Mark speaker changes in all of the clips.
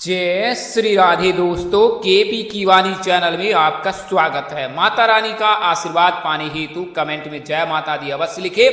Speaker 1: जय श्री राधे दोस्तों, केपी की वाणी चैनल में आपका स्वागत है। माता रानी का आशीर्वाद पाने हेतु कमेंट में जय माता दी अवश्य लिखे।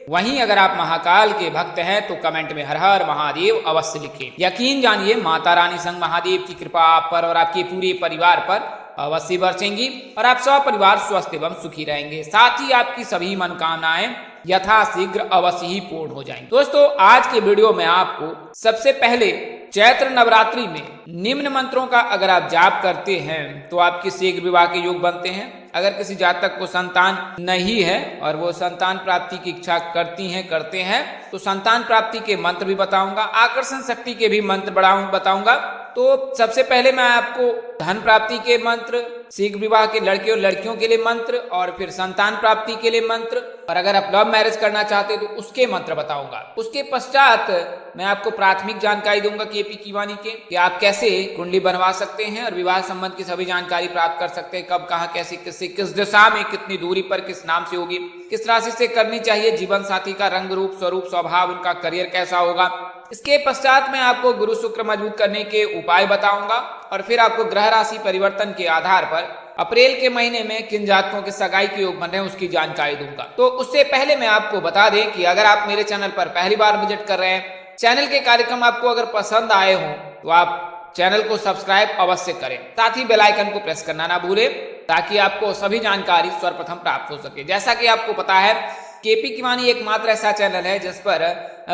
Speaker 1: वहीं अगर आप महाकाल के भक्त हैं तो कमेंट में हर हर महादेव अवश्य लिखें। यकीन जानिए माता रानी संग महादेव की कृपा आप पर और आपके पूरे परिवार पर अवश्य बरसेंगी और आप सब परिवार स्वस्थ एवं सुखी रहेंगे। साथ ही आपकी सभी मनोकामनाएं यथाशीघ्र अवश्य ही पूर्ण हो जाएंगी। दोस्तों, आज के वीडियो में आपको सबसे पहले चैत्र नवरात्रि में निम्न मंत्रों का अगर आप जाप करते हैं तो आपके शीघ्र विवाह के योग बनते हैं। अगर किसी जातक को संतान नहीं है और वो संतान प्राप्ति की इच्छा करते हैं तो संतान प्राप्ति के मंत्र भी बताऊंगा, आकर्षण शक्ति के भी मंत्र बताऊंगा। तो सबसे पहले मैं आपको धन प्राप्ति के मंत्र, शीघ्र विवाह के लड़के और लड़कियों के लिए मंत्र और फिर संतान प्राप्ति के लिए मंत्र, और अगर आप लव मैरिज करना चाहते हैं तो उसके मंत्र बताऊंगा। उसके पश्चात मैं आपको प्राथमिक जानकारी दूंगा केपी की वाणी के कि आप कैसे कुंडली बनवा सकते हैं और विवाह संबंध की सभी जानकारी प्राप्त कर सकते हैं। कब, कहाँ, कैसे, किससे, किस दिशा में, कितनी दूरी पर, किस नाम से होगी, किस राशि से करनी चाहिए, जीवन साथी का रंग रूप स्वरूप स्वभाव, उनका करियर कैसा होगा। इसके पश्चात मैं आपको गुरु शुक्र मजबूत करने के उपाय बताऊंगा और फिर आपको ग्रह राशि परिवर्तन के आधार पर अप्रैल के महीने में किन जातकों के सगाई के योग बन रहे हैं उसकी जानकारी दूंगा। तो उससे पहले मैं आपको बता दें कि अगर आप मेरे चैनल पर पहली बार विजिट कर रहे हैं, चैनल के कार्यक्रम आपको अगर पसंद आए हों तो आप चैनल को सब्सक्राइब अवश्य करें, साथ ही बेल आइकन को प्रेस करना ना भूलें ताकि आपको सभी जानकारी सर्वप्रथम प्राप्त हो सके। जैसा कि आपको पता है, केपी की वाणी एकमात्र ऐसा चैनल है जिस पर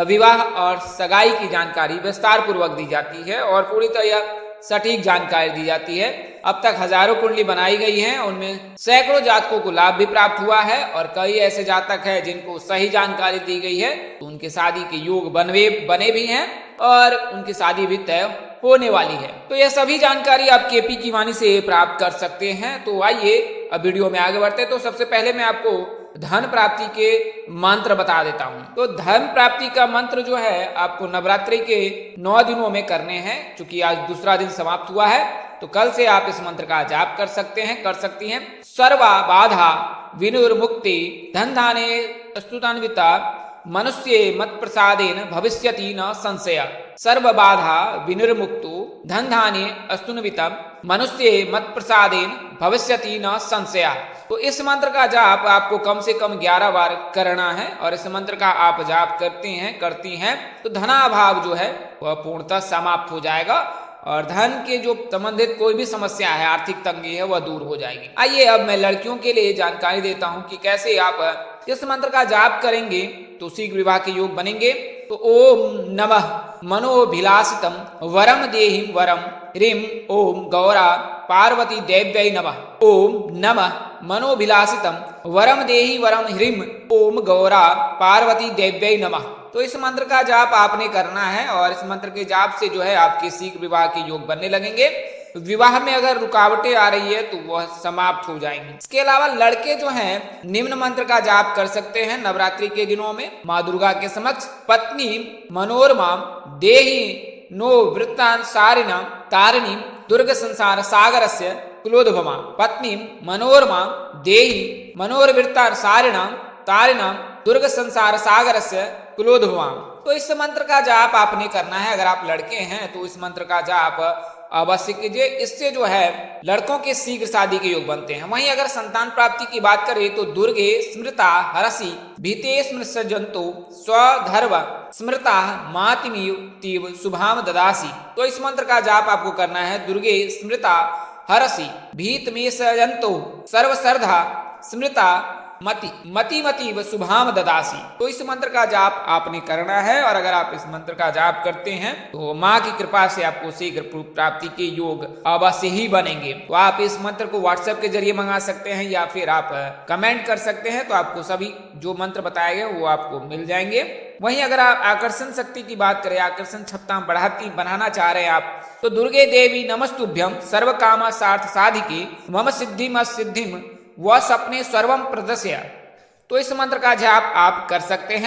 Speaker 1: विवाह और सगाई की जानकारी विस्तार पूर्वक दी जाती है और पूरी तरह सटीक जानकारी दी जाती है। अब तक हजारों कुंडली बनाई गई हैं, उनमें सैकड़ों जातकों को लाभ भी प्राप्त हुआ है और कई ऐसे जातक हैं जिनको सही जानकारी दी गई है तो उनके शादी के योग बने भी हैं और उनकी शादी भी तय होने वाली है। तो यह सभी जानकारी आप केपी की वाणी से प्राप्त कर सकते हैं। तो आइए अब वीडियो में आगे बढ़ते हैं। तो सबसे पहले मैं आपको धन प्राप्ति के मंत्र बता देता हूं। तो धन प्राप्ति का मंत्र जो है आपको नवरात्रि के 9 दिनों में करने हैं। चूंकि आज दूसरा दिन समाप्त हुआ है तो कल से आप इस मंत्र का जाप कर सकती हैं। सर्वा बाधा विनुर्मुक्ति धन धाने स्तुतान्विता मनुष्ये मत प्रसादेन भविष्यति न संशय। सर्व बाधा विनिर्मुक्तो धन धाने स्तुन्वितम मनुष्ये मत प्रसादेन भविष्यति न संशय। तो इस मंत्र का जाप आपको कम से कम 11 बार करना है और इस मंत्र का आप जाप करती हैं तो धनाभाव जो है वह पूर्णतः समाप्त हो जाएगा और धन के जो संबंधित कोई भी समस्या है, आर्थिक तंगी है, वह दूर हो जाएगी। आइए अब मैं लड़कियों के लिए जानकारी देता हूं कि कैसे आप इस मंत्र का जाप करेंगे तो शीघ्र विवाह के योग बनेंगे। तो ओम नमः मनोभिलाषितम वरम देहिम वरम ह्रीम ओम गौरा पार्वती देव्यै नमः। ओम नमः मनोभिलाषितम वरम देहि वरम ह्रीम ओम गौरा पार्वती देव्यै नमः। तो इस मंत्र का जाप आपने करना है और इस मंत्र के जाप से जो है आपके शीघ्र विवाह के योग बनने लगेंगे। विवाह में अगर रुकावटें आ रही है तो वह समाप्त हो जाएंगी। इसके अलावा लड़के जो हैं निम्न मंत्र का जाप कर सकते हैं नवरात्रि के दिनों में माँ दुर्गा के समक्ष। पत्नी मनोरमा देहि नो वृत्तान सारिणाम तारिणी दुर्ग संसार सागरस्य कुलोद्भवा। पत्नी मनोरमा देहि मनोरवृत्तान सारिणाम तारिणाम दुर्ग संसार सागरस्य कुलोद्भवा। तो इस मंत्र का जाप आपने करना है। अगर आप लड़के हैं तो इस मंत्र का जाप अवश्य कीजिए। इससे जो है लड़कों के शीघ्र शादी के योग बनते हैं। वहीं अगर संतान प्राप्ति की बात करें तो दुर्गे स्मृता हरसि भीते स्मृसजंतो स्वधर्व स्मृता मातिमीव तीव शुभाम ददासी। तो इस मंत्र का जाप आपको करना है। दुर्गे स्मृता हरसि भीत में सजंतो सर्वश्रद्धा स्मृता मति व शुभाम ददासी। तो इस मंत्र का जाप आपने करना है और अगर आप इस मंत्र का जाप करते हैं तो माँ की कृपा से आपको शीघ्र प्राप्ति के योग अवश्य ही बनेंगे। तो आप इस मंत्र को व्हाट्सएप के जरिए मंगा सकते हैं या फिर आप कमेंट कर सकते हैं तो आपको सभी जो मंत्र बताए गए वो आपको मिल जाएंगे। वहीं अगर आप आकर्षण शक्ति की बात करें, आकर्षण क्षमता बढ़ाना चाह रहे हैं आप, तो दुर्गे देवी नमस्तुभ्यम सर्व कामा सार्थ साधिके मम सिद्धिम सिद्धिम वह सपने सर्वम प्रदस्य। तो इस मंत्र का जाप आप कर सकती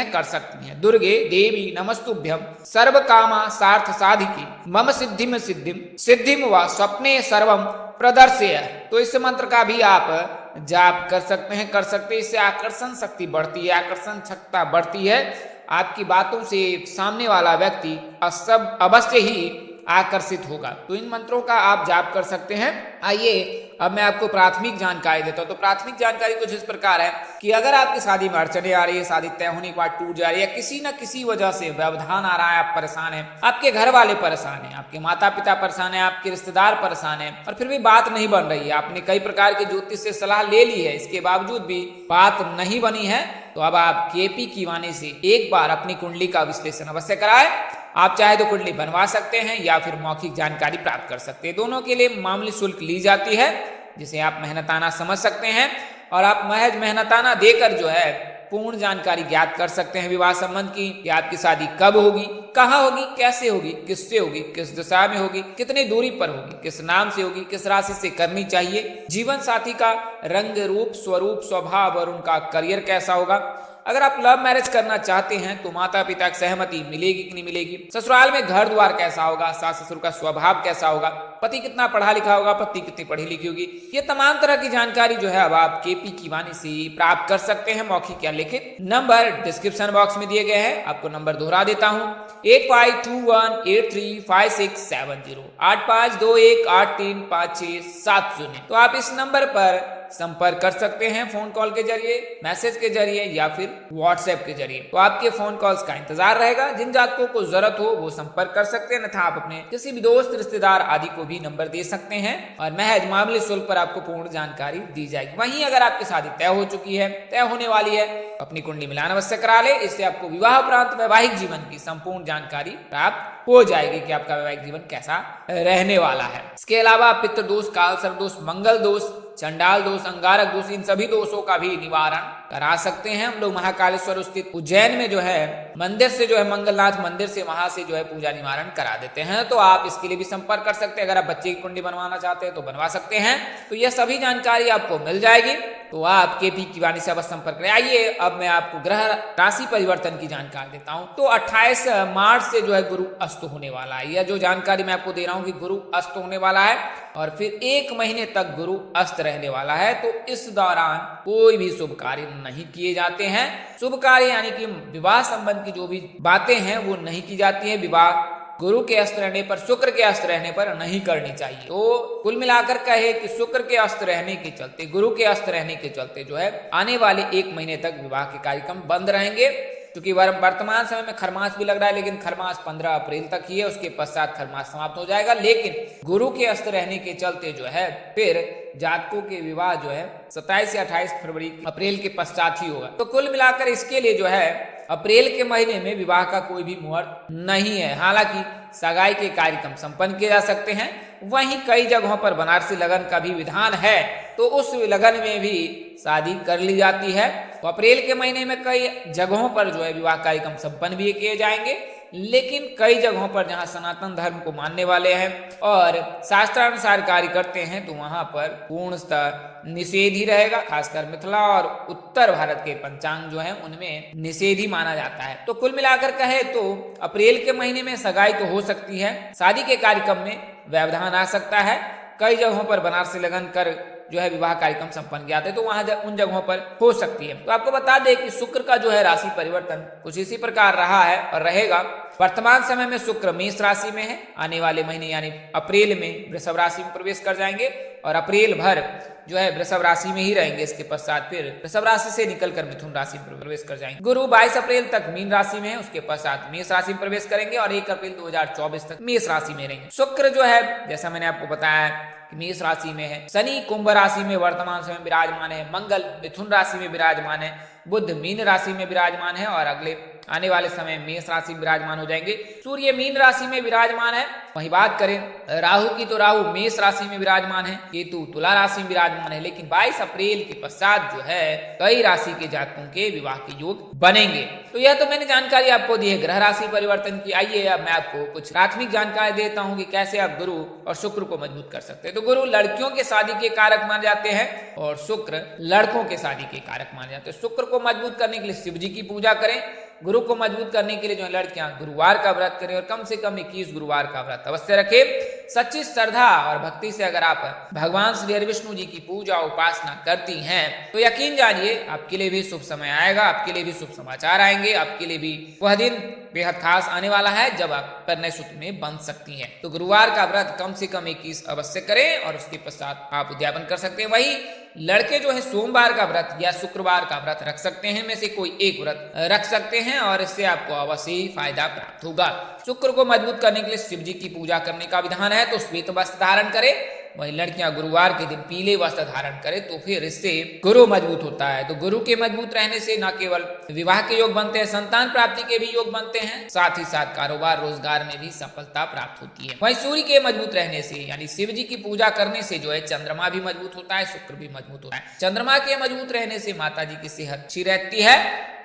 Speaker 1: हैं। दुर्गे देवी नमस्तुभ्यम सर्व कामा सार्थ साधिकी मम सिद्धिम सिद्धिम सिद्धिम व स्वप्ने सर्वम प्रदर्शय। तो इस मंत्र का भी आप जाप कर सकते हैं। इससे आकर्षण शक्ति बढ़ती है, आकर्षण क्षमता बढ़ती है। आपकी बातों से सामने वाला व्यक्ति अवश्य ही आकर्षित होगा। तो इन मंत्रों का आप जाप कर सकते हैं। आइए अब मैं आपको प्राथमिक जानकारी देता हूं। तो प्राथमिक जानकारी कुछ इस प्रकार है कि अगर आपकी शादी में अड़चने आ रही है, शादी तय होने के बाद टूट जा रही है, किसी न किसी वजह से व्यवधान आ रहा है, आप परेशान हैं, आपके घर वाले परेशान हैं, आपके माता पिता परेशान हैं, आपके रिश्तेदार परेशान हैं और फिर भी बात नहीं बन रही है, आपने कई प्रकार के ज्योतिष से सलाह ले ली है, इसके बावजूद भी बात नहीं बनी है, तो अब आप केपी कीवानी से एक बार अपनी कुंडली का विश्लेषण अवश्य कराएं। आप चाहे तो कुंडली बनवा सकते हैं या फिर मौखिक जानकारी प्राप्त कर सकते हैं। दोनों के लिए मामूली शुल्क ली जाती है, जिसे आप मेहनताना समझ सकते हैं और आप महज मेहनताना देकर जो है पूर्ण जानकारी ज्ञात कर सकते हैं विवाह संबंध की, कि आपकी शादी कब होगी, कहाँ होगी, कैसे होगी, किससे होगी, किस दिशा में होगी, कितनी दूरी पर होगी, किस नाम से होगी, किस राशि से करनी चाहिए, जीवन साथी का रंग रूप स्वरूप स्वभाव और उनका करियर कैसा होगा। अगर आप लव मैरिज करना चाहते हैं तो माता पिता की सहमति मिलेगी कि नहीं मिलेगी, ससुराल में घर द्वार कैसा होगा, सास ससुर का स्वभाव कैसा होगा, पति कितना पढ़ा लिखा होगा, पत्नी कितनी पढ़ी लिखी होगी, ये तमाम तरह की जानकारी जो है अब आप केपी कीवानी से प्राप्त कर सकते हैं, मौखिक या लिखित। नंबर डिस्क्रिप्शन बॉक्स में दिए गए हैं, आपको नंबर दोहरा देता हूँ 8521835670 8521835670। तो आप इस नंबर पर संपर्क कर सकते हैं फोन कॉल के जरिए, मैसेज के जरिए या फिर व्हाट्सएप के जरिए। तो आपके फोन कॉल्स का इंतजार रहेगा। जिन जातकों को जरूरत हो वो संपर्क कर सकते हैं, अन्यथा आप अपने किसी भी दोस्त रिश्तेदार आदि को भी नंबर दे सकते हैं और महज मामूली शुल्क पर आपको पूर्ण जानकारी दी जाएगी। वहीं अगर आपकी शादी तय हो चुकी है, तय होने वाली है, अपनी कुंडली मिलान अवश्य करा ले। इससे आपको विवाह उपरांत वैवाहिक जीवन की संपूर्ण जानकारी प्राप्त हो जाएगी कि आपका वैवाहिक जीवन कैसा रहने वाला है। इसके अलावा पितृ दोष, काल सर्प दोष, मंगल दोष, चंडाल दोष, अंगारक दोष, इन सभी दोषों का भी निवारण करा सकते हैं। हम लोग महाकालेश्वर स्थित उज्जैन में जो है मंदिर से जो है मंगलनाथ मंदिर से वहां से जो है पूजा निवारण करा देते हैं। तो आप इसके लिए भी संपर्क कर सकते हैं। अगर आप बच्चे की कुंडली बनवाना चाहते हैं तो बनवा सकते हैं। तो यह सभी जानकारी आपको मिल जाएगी। तो आप केपी कीवानी से अवश्य संपर्क करें। आइए अब मैं आपको ग्रह राशि परिवर्तन की जानकारी देता हूं। तो 28 मार्च से जो है गुरु अस्त होने वाला है। यह जो जानकारी मैं आपको दे रहा हूं कि गुरु अस्त होने वाला है और फिर 1 महीने तक गुरु अस्त रहने वाला है। तो इस दौरान कोई भी शुभ कार्य नहीं किए जाते हैं। शुभ कार्य यानी कि विवाह संबंध की जो भी बातें हैं वो नहीं की जाती है। विवाह गुरु के अस्त रहने पर, शुक्र के अस्त रहने पर नहीं करनी चाहिए। तो कुल मिलाकर कहे कि शुक्र के अस्त रहने के चलते, गुरु के अस्त रहने के चलते जो है आने वाले 1 महीने तक विवाह के कार्यक्रम बंद रहेंगे। क्योंकि वर्तमान समय में खरमास भी लग रहा है, लेकिन खरमास 15 अप्रैल तक ही है, उसके पश्चात खरमास समाप्त हो जाएगा। लेकिन गुरु के अस्त रहने के चलते जो है फिर जातकों के विवाह जो है 27 या 28 फरवरी अप्रैल के पश्चात ही होगा। तो कुल मिलाकर इसके लिए जो है अप्रैल के महीने में विवाह का कोई भी मुहूर्त नहीं है। हालांकि सगाई के कार्यक्रम संपन्न किए जा सकते हैं। वहीं कई जगहों पर बनारसी लगन का भी विधान है, तो उस लगन में भी शादी कर ली जाती है। तो अप्रैल के महीने में कई जगहों पर जो है विवाह कार्यक्रम संपन्न भी किए जाएंगे। लेकिन कई जगहों पर जहां सनातन धर्म को मानने वाले हैं और शास्त्रानुसार कार्य करते हैं तो वहां पर पूर्णतः निषेध ही रहेगा। खासकर मिथिला और उत्तर भारत के पंचांग जो है उनमें निषेध ही माना जाता है। तो कुल मिलाकर कहे तो अप्रैल के महीने में सगाई तो हो सकती है, शादी के कार्यक्रम में व्यवधान आ सकता है। कई जगहों पर बनारसी लगन कर जो है विवाह कार्यक्रम संपन्न किया जाते तो वहां उन जगहों पर हो सकती है। तो आपको बता दें कि शुक्र का जो है राशि परिवर्तन कुछ इसी प्रकार रहा है और रहेगा। वर्तमान समय में शुक्र मेष राशि में है। आने वाले महीने यानी अप्रैल में वृषभ राशि में प्रवेश कर जाएंगे और अप्रैल भर जो है वृषभ राशि में ही रहेंगे। इसके पश्चात फिर वृषभ राशि से निकलकर मिथुन राशि में प्रवेश कर जाएंगे। गुरु 22 अप्रैल तक मीन राशि में है, उसके पश्चात मेष राशि में प्रवेश करेंगे और 1 अप्रैल 2024 तक मेष राशि में रहेंगे। शुक्र जो है जैसा मैंने आपको बताया मेष राशि में है, शनि कुंभ राशि में वर्तमान समय विराजमान है, मंगल मिथुन राशि में विराजमान है, बुध मीन राशि में विराजमान है और अगले आने वाले समय मेष राशि में विराजमान हो जाएंगे। सूर्य मीन राशि में विराजमान है। वही बात करें राहु की तो राहु मेष राशि में विराजमान है, केतु तुला राशि में विराजमान है। लेकिन 22 अप्रैल के पश्चात जो है कई राशि के जातकों के विवाह के योग बनेंगे। तो यह तो मैंने जानकारी आपको दी है ग्रह राशि परिवर्तन की। आइए अब मैं आपको कुछ प्राथमिक जानकारी देता हूँ कि कैसे आप गुरु और शुक्र को मजबूत कर सकते हैं। तो गुरु लड़कियों के शादी के कारक माने जाते हैं और शुक्र लड़कों के शादी के कारक माने जाते हैं। शुक्र को मजबूत करने के लिए शिव जी की पूजा करें। गुरु को मजबूत करने के लिए जो है लड़कियां गुरुवार का व्रत करें और कम से कम 21 गुरुवार का व्रत अवश्य रखें। सच्ची श्रद्धा और भक्ति से अगर आप भगवान श्री हरि विष्णु जी की पूजा उपासना करती हैं तो यकीन जानिए आपके लिए भी शुभ समय आएगा, आपके लिए भी शुभ समाचार आएंगे, आपके लिए भी वह दिन बेहद खास आने वाला है जब आप परिणय सूत्र में बंध सकती हैं। तो गुरुवार का व्रत कम से कम 21 अवश्य करें और उसके पश्चात आप उद्यापन कर सकते हैं। वही लड़के जो है सोमवार का व्रत या शुक्रवार का व्रत रख सकते हैं, में से कोई एक व्रत रख सकते हैं और इससे आपको अवश्य ही फायदा प्राप्त होगा। शुक्र को मजबूत करने के लिए शिव जी की पूजा करने का विधान है तो श्वेत वस्त्र धारण करें। वही लड़कियां गुरुवार के दिन पीले वस्त्र धारण करें तो फिर इससे गुरु मजबूत होता है। तो गुरु के मजबूत रहने से न केवल विवाह के योग बनते हैं, संतान प्राप्ति के भी योग बनते हैं, साथ ही साथ कारोबार रोजगार में भी सफलता प्राप्त होती है। वही सूर्य के मजबूत रहने से यानी शिव जी की पूजा करने से जो है चंद्रमा भी मजबूत होता है, शुक्र भी मजबूत होता है। चंद्रमा के मजबूत रहने से माता जी की सेहत अच्छी रहती है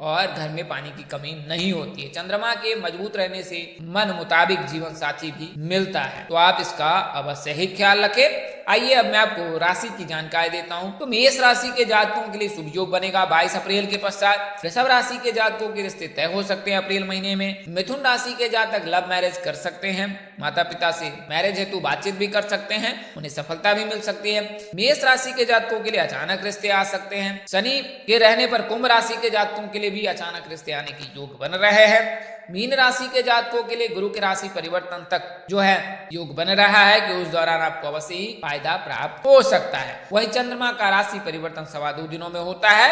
Speaker 1: और घर में पानी की कमी नहीं होती है। चंद्रमा के मजबूत रहने से मन मुताबिक जीवन साथी भी मिलता है, तो आप इसका अवश्य ही ख्याल रखें। आइए अब मैं आपको राशि की जानकारी देता हूं। तो मेष राशि के जातकों के लिए शुभ योग बनेगा 22 अप्रैल के पश्चात। वृषभ राशि के जातकों के रिश्ते तय हो सकते हैं अप्रैल महीने में। मिथुन राशि के जातक लव मैरिज कर सकते हैं, माता पिता से मैरिज हेतु बातचीत भी कर सकते हैं, उन्हें सफलता भी मिल सकती है। मेष राशि के जातकों के लिए अचानक रिश्ते आ सकते हैं। शनि के रहने पर कुंभ राशि के जातकों के लिए भी अचानक रिश्ते आने की योग बन रहे हैं। मीन राशि के जातकों के लिए गुरु के राशि परिवर्तन तक जो है योग बन रहा है कि उस दौरान आपको अवश्य ही फायदा प्राप्त हो सकता है। वही चंद्रमा का राशि परिवर्तन 2.25 दिनों में होता है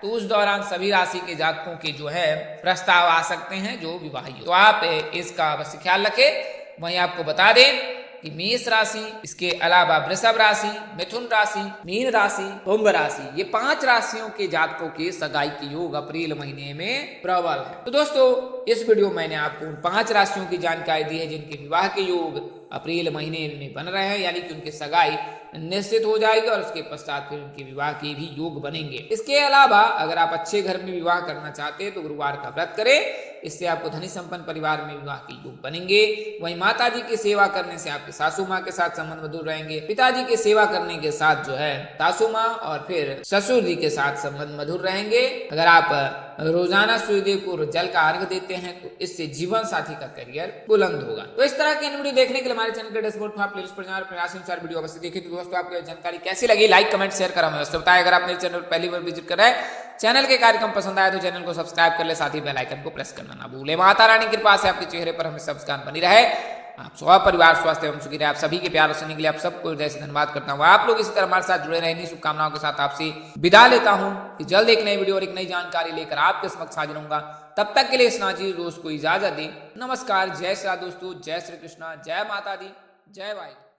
Speaker 1: तो उस दौरान सभी राशि के जातकों के जो है प्रस्ताव आ सकते हैं जो विवाहित, तो आप इसका अवश्य ख्याल रखें। वहीं आपको बता दें कि मेष राशि, इसके अलावा वृषभ राशि, मिथुन राशि, मीन राशि, कुंभ राशि, ये 5 राशियों के जातकों के सगाई के योग अप्रैल महीने में प्रबल है। तो दोस्तों इस वीडियो में मैंने आपको उन 5 राशियों की जानकारी दी है जिनके विवाह के योग अप्रैल महीने में बन रहे हैं, यानी कि उनकी सगाई निश्चित हो जाएगी और उसके पश्चात फिर उनके विवाह के भी योग बनेंगे। इसके अलावा अगर आप अच्छे घर में विवाह करना चाहते हैं तो गुरुवार का व्रत करें, इससे आपको धनी संपन्न परिवार में विवाह के योग बनेंगे। वहीं माता जी की सेवा करने से आपके सासू माँ के साथ संबंध मधुर रहेंगे। पिताजी की सेवा करने के साथ जो है सासू माँ और फिर ससुर जी के साथ संबंध मधुर रहेंगे। अगर आप रोजाना सूर्यदेव को जल का अर्घ देते हैं तो इससे जीवन साथी का करियर बुलंद होगा। तो इस तरह के वीडियो देखने के लिए हमारे चैनल के डैशबोर्ड पर प्लेलिस्ट पर जाकर प्रयास अनुसार वीडियो अवश्य देखें। तो दोस्तों आपको जानकारी कैसी लगी लाइक कमेंट शेयर कर हमें अवश्य बताएं। अगर आप मेरे चैनल पहली बार विजिट कर रहे हैं, चैनल के कार्यक्रम पसंद आए तो चैनल को सब्सक्राइब कर ले, साथ ही बेल आइकन को प्रेस करना ना भूले। माता रानी की कृपा से आपके चेहरे पर हमें मुस्कान बनी रहे, आप सब परिवार स्वस्थ एवं सुखी रहे। आप सभी के प्यार सुनने के लिए आप सबको हृदय से धन्यवाद करता हूँ। आप लोग इसी तरह हमारे साथ जुड़े रहने शुभकामनाओं के साथ आपसे विदा लेता हूँ कि जल्द एक नई वीडियो और एक नई जानकारी लेकर आपके समक्ष हाजिर होऊंगा। तब तक के लिए इस नाजीज दोस्त को इजाजत दें। नमस्कार, जय श्री दोस्तों, जय श्री कृष्णा, जय माता दी, जय वाहिगुरु।